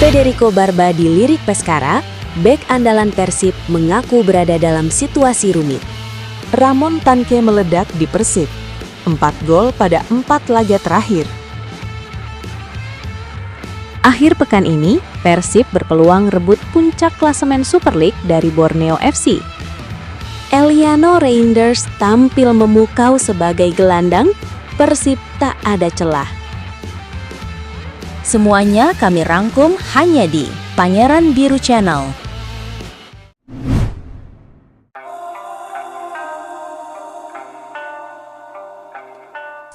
Federico Barba dilirik Pescara, bek andalan Persib mengaku berada dalam situasi rumit. Ramon Tanque meledak di Persib. 4 gol pada 4 laga terakhir. Akhir pekan ini, Persib berpeluang rebut puncak klasemen Super League dari Borneo FC. Eliano Reinders tampil memukau sebagai gelandang, Persib tak ada celah. Semuanya kami rangkum hanya di Pangeran Biru Channel.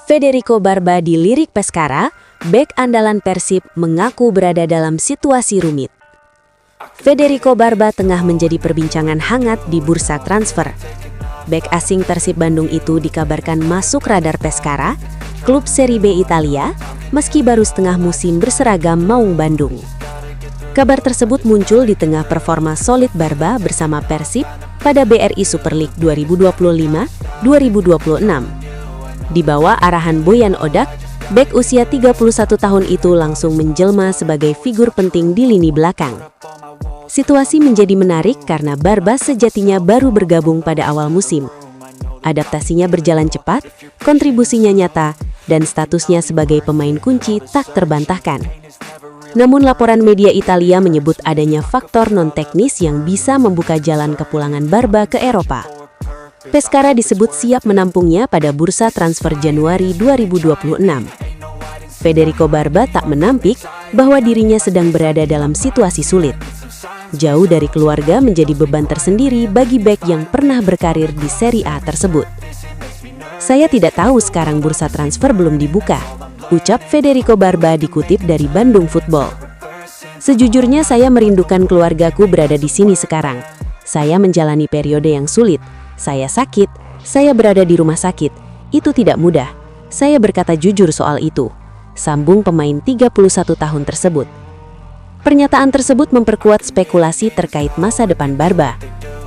Federico Barba dilirik Pescara, bek andalan Persib mengaku berada dalam situasi rumit. Federico Barba tengah menjadi perbincangan hangat di bursa transfer. Bek asing Persib Bandung itu dikabarkan masuk radar Pescara, klub Serie B Italia, meski baru setengah musim berseragam Maung Bandung. Kabar tersebut muncul di tengah performa solid Barba bersama Persib pada BRI Super League 2025-2026. Di bawah arahan Boyan Odak, bek usia 31 tahun itu langsung menjelma sebagai figur penting di lini belakang. Situasi menjadi menarik karena Barba sejatinya baru bergabung pada awal musim. Adaptasinya berjalan cepat, kontribusinya nyata, dan statusnya sebagai pemain kunci tak terbantahkan. Namun laporan media Italia menyebut adanya faktor non-teknis yang bisa membuka jalan kepulangan Barba ke Eropa. Pescara disebut siap menampungnya pada bursa transfer Januari 2026. Federico Barba tak menampik bahwa dirinya sedang berada dalam situasi sulit. Jauh dari keluarga menjadi beban tersendiri bagi bek yang pernah berkarir di Serie A tersebut. Saya tidak tahu sekarang bursa transfer belum dibuka, ucap Federico Barba dikutip dari Bandung Football. Sejujurnya saya merindukan keluargaku berada di sini sekarang. Saya menjalani periode yang sulit. Saya sakit, saya berada di rumah sakit. Itu tidak mudah. Saya berkata jujur soal itu, sambung pemain 31 tahun tersebut. Pernyataan tersebut memperkuat spekulasi terkait masa depan Barba.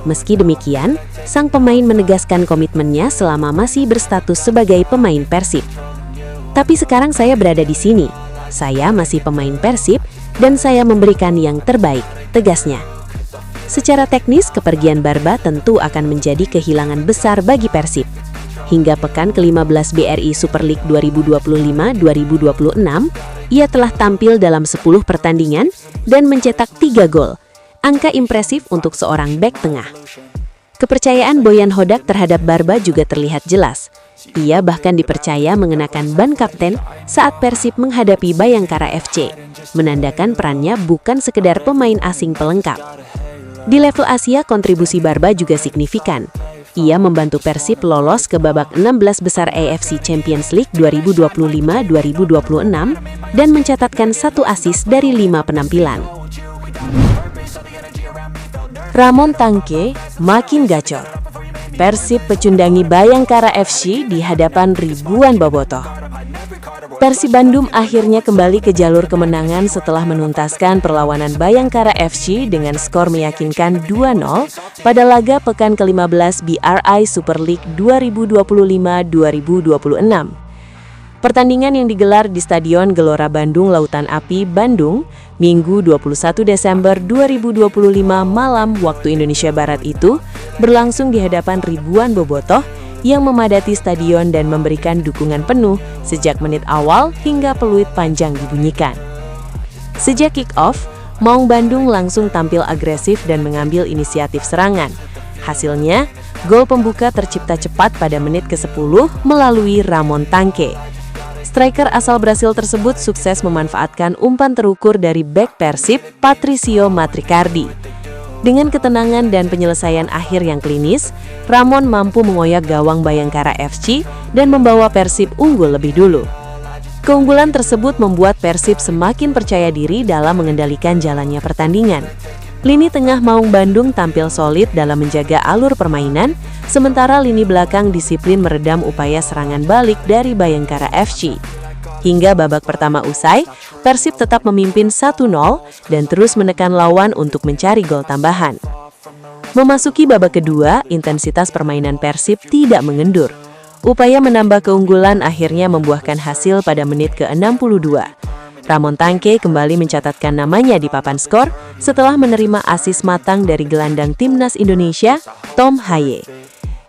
Meski demikian, sang pemain menegaskan komitmennya selama masih berstatus sebagai pemain Persib. Tapi sekarang saya berada di sini. Saya masih pemain Persib dan saya memberikan yang terbaik, tegasnya. Secara teknis, kepergian Barba tentu akan menjadi kehilangan besar bagi Persib. Hingga pekan ke-15 BRI Super League 2025-2026, ia telah tampil dalam 10 pertandingan dan mencetak 3 gol. Angka impresif untuk seorang bek tengah. Kepercayaan Boyan Odak terhadap Barba juga terlihat jelas. Ia bahkan dipercaya mengenakan ban kapten saat Persib menghadapi Bayangkara FC, menandakan perannya bukan sekedar pemain asing pelengkap. Di level Asia, kontribusi Barba juga signifikan. Ia membantu Persib lolos ke babak 16 besar AFC Champions League 2025-2026 dan mencatatkan 1 assist dari 5 penampilan. Ramon Tanque makin gacor. Persib pecundangi Bayangkara FC di hadapan ribuan bobotoh. Persib Bandung akhirnya kembali ke jalur kemenangan setelah menuntaskan perlawanan Bayangkara FC dengan skor meyakinkan 2-0 pada laga pekan ke-15 BRI Super League 2025-2026. Pertandingan yang digelar di Stadion Gelora Bandung Lautan Api, Bandung, Minggu 21 Desember 2025 malam waktu Indonesia Barat itu berlangsung di hadapan ribuan bobotoh yang memadati stadion dan memberikan dukungan penuh sejak menit awal hingga peluit panjang dibunyikan. Sejak kick-off, Maung Bandung langsung tampil agresif dan mengambil inisiatif serangan. Hasilnya, gol pembuka tercipta cepat pada menit ke-10 melalui Ramon Tanque. Striker asal Brasil tersebut sukses memanfaatkan umpan terukur dari bek Persib, Patricio Matricardi. Dengan ketenangan dan penyelesaian akhir yang klinis, Ramon mampu mengoyak gawang Bayangkara FC dan membawa Persib unggul lebih dulu. Keunggulan tersebut membuat Persib semakin percaya diri dalam mengendalikan jalannya pertandingan. Lini tengah Maung Bandung tampil solid dalam menjaga alur permainan, sementara lini belakang disiplin meredam upaya serangan balik dari Bayangkara FC. Hingga babak pertama usai, Persib tetap memimpin 1-0 dan terus menekan lawan untuk mencari gol tambahan. Memasuki babak kedua, intensitas permainan Persib tidak mengendur. Upaya menambah keunggulan akhirnya membuahkan hasil pada menit ke-62. Ramon Tangke kembali mencatatkan namanya di papan skor setelah menerima asis matang dari gelandang timnas Indonesia, Tom Haye.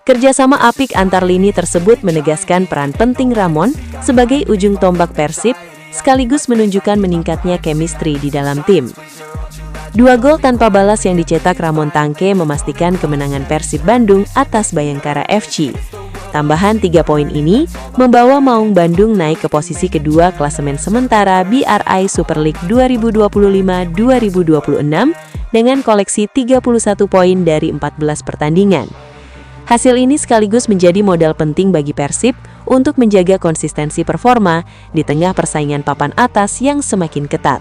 Kerjasama apik antar lini tersebut menegaskan peran penting Ramon sebagai ujung tombak Persib, sekaligus menunjukkan meningkatnya chemistry di dalam tim. 2 gol tanpa balas yang dicetak Ramon Tangke memastikan kemenangan Persib Bandung atas Bayangkara FC. Tambahan 3 poin ini membawa Maung Bandung naik ke posisi kedua klasemen sementara BRI Super League 2025-2026 dengan koleksi 31 poin dari 14 pertandingan. Hasil ini sekaligus menjadi modal penting bagi Persib untuk menjaga konsistensi performa di tengah persaingan papan atas yang semakin ketat.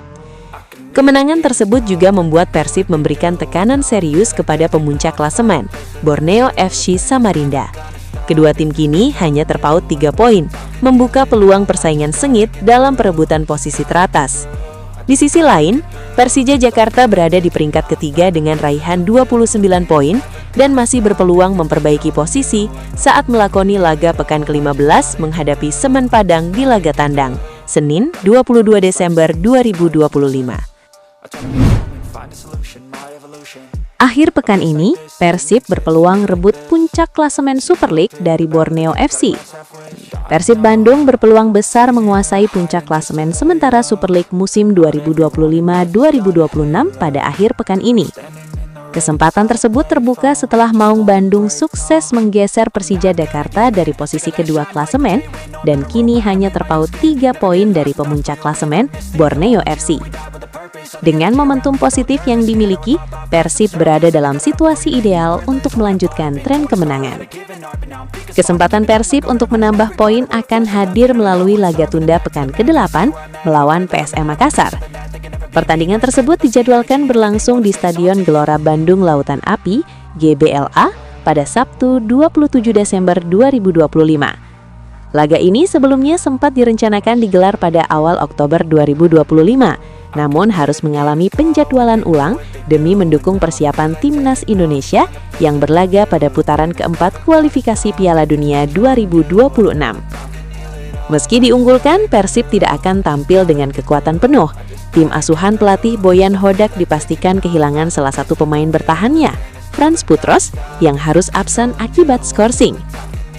Kemenangan tersebut juga membuat Persib memberikan tekanan serius kepada pemuncak klasemen, Borneo FC Samarinda. Kedua tim kini hanya terpaut 3 poin, membuka peluang persaingan sengit dalam perebutan posisi teratas. Di sisi lain, Persija Jakarta berada di peringkat ketiga dengan raihan 29 poin dan masih berpeluang memperbaiki posisi saat melakoni laga pekan ke-15 menghadapi Semen Padang di laga tandang, Senin 22 Desember 2025. Akhir pekan ini, Persib berpeluang rebut puncak klasemen Super League dari Borneo FC. Persib Bandung berpeluang besar menguasai puncak klasemen sementara Super League musim 2025-2026 pada akhir pekan ini. Kesempatan tersebut terbuka setelah Maung Bandung sukses menggeser Persija Jakarta dari posisi kedua klasemen dan kini hanya terpaut 3 poin dari pemuncak klasemen Borneo FC. Dengan momentum positif yang dimiliki, Persib berada dalam situasi ideal untuk melanjutkan tren kemenangan. Kesempatan Persib untuk menambah poin akan hadir melalui laga tunda pekan ke-8 melawan PSM Makassar. Pertandingan tersebut dijadwalkan berlangsung di Stadion Gelora Bandung Lautan Api, GBLA, pada Sabtu 27 Desember 2025. Laga ini sebelumnya sempat direncanakan digelar pada awal Oktober 2025, namun harus mengalami penjadwalan ulang demi mendukung persiapan Timnas Indonesia yang berlaga pada putaran keempat kualifikasi Piala Dunia 2026. Meski diunggulkan, Persib tidak akan tampil dengan kekuatan penuh. Tim asuhan pelatih Boyan Hodak dipastikan kehilangan salah satu pemain bertahannya, Frans Putros, yang harus absen akibat skorsing.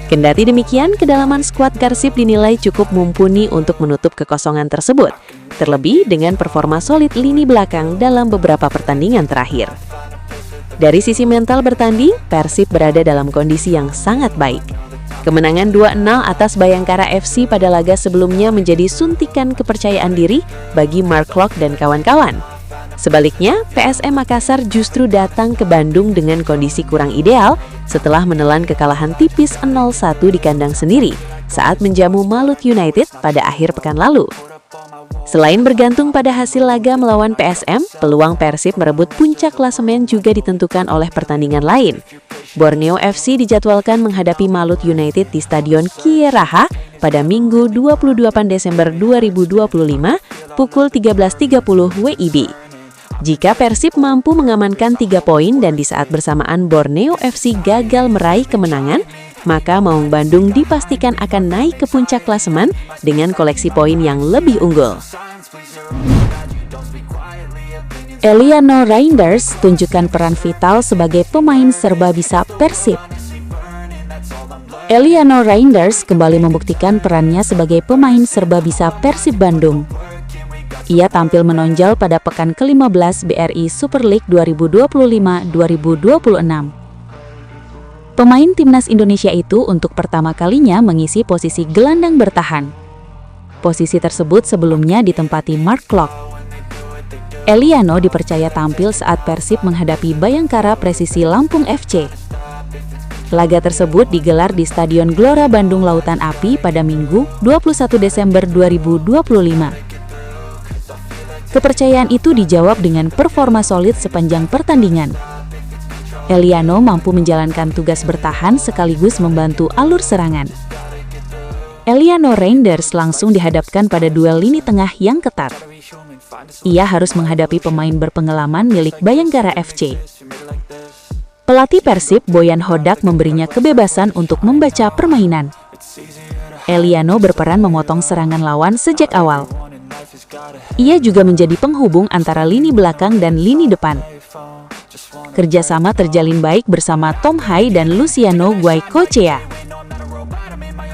Kendati demikian, kedalaman skuad Persib dinilai cukup mumpuni untuk menutup kekosongan tersebut, terlebih dengan performa solid lini belakang dalam beberapa pertandingan terakhir. Dari sisi mental bertanding, Persib berada dalam kondisi yang sangat baik. Kemenangan 2-0 atas Bayangkara FC pada laga sebelumnya menjadi suntikan kepercayaan diri bagi Mark Klok dan kawan-kawan. Sebaliknya, PSM Makassar justru datang ke Bandung dengan kondisi kurang ideal setelah menelan kekalahan tipis 0-1 di kandang sendiri saat menjamu Malut United pada akhir pekan lalu. Selain bergantung pada hasil laga melawan PSM, peluang Persib merebut puncak klasemen juga ditentukan oleh pertandingan lain. Borneo FC dijadwalkan menghadapi Malut United di Stadion Kieraha pada Minggu 28 Desember 2025 pukul 13.30 WIB. Jika Persib mampu mengamankan 3 poin dan di saat bersamaan Borneo FC gagal meraih kemenangan, maka Maung Bandung dipastikan akan naik ke puncak klasemen dengan koleksi poin yang lebih unggul. Eliano Reinders tunjukkan peran vital sebagai pemain serba bisa Persib. Eliano Reinders kembali membuktikan perannya sebagai pemain serba bisa Persib Bandung. Ia tampil menonjol pada pekan ke-15 BRI Super League 2025-2026. Pemain Timnas Indonesia itu untuk pertama kalinya mengisi posisi gelandang bertahan. Posisi tersebut sebelumnya ditempati Mark Klok. Eliano dipercaya tampil saat Persib menghadapi Bayangkara Presisi Lampung FC. Laga tersebut digelar di Stadion Gelora Bandung Lautan Api pada Minggu 21 Desember 2025. Kepercayaan itu dijawab dengan performa solid sepanjang pertandingan. Eliano mampu menjalankan tugas bertahan sekaligus membantu alur serangan. Eliano Reinders langsung dihadapkan pada duel lini tengah yang ketat. Ia harus menghadapi pemain berpengalaman milik Bayangkara FC. Pelatih Persib Boyan Hodak memberinya kebebasan untuk membaca permainan. Eliano berperan memotong serangan lawan sejak awal. Ia juga menjadi penghubung antara lini belakang dan lini depan. Kerjasama terjalin baik bersama Tom Hai dan Luciano Goicoechea.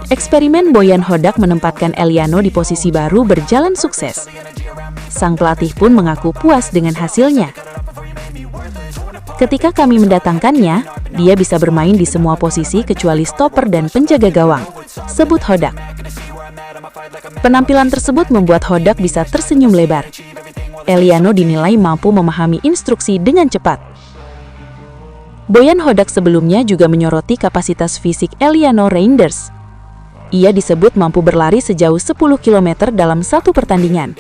Eksperimen Bojan Hodak menempatkan Eliano di posisi baru berjalan sukses. Sang pelatih pun mengaku puas dengan hasilnya. Ketika kami mendatangkannya, dia bisa bermain di semua posisi kecuali stopper dan penjaga gawang, sebut Hodak. Penampilan tersebut membuat Hodak bisa tersenyum lebar. Eliano dinilai mampu memahami instruksi dengan cepat. Bojan Hodak sebelumnya juga menyoroti kapasitas fisik Eliano Reinders. Ia disebut mampu berlari sejauh 10 km dalam satu pertandingan.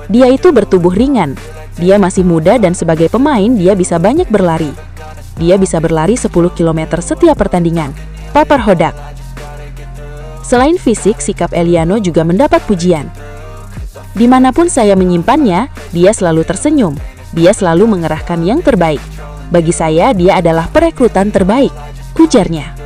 Dia itu bertubuh ringan. Dia masih muda dan sebagai pemain dia bisa banyak berlari. Dia bisa berlari 10 km setiap pertandingan, papar Hodak. Selain fisik, sikap Eliano juga mendapat pujian. Dimanapun saya menyimpannya, dia selalu tersenyum. Dia selalu mengerahkan yang terbaik. Bagi saya, dia adalah perekrutan terbaik, ujarnya.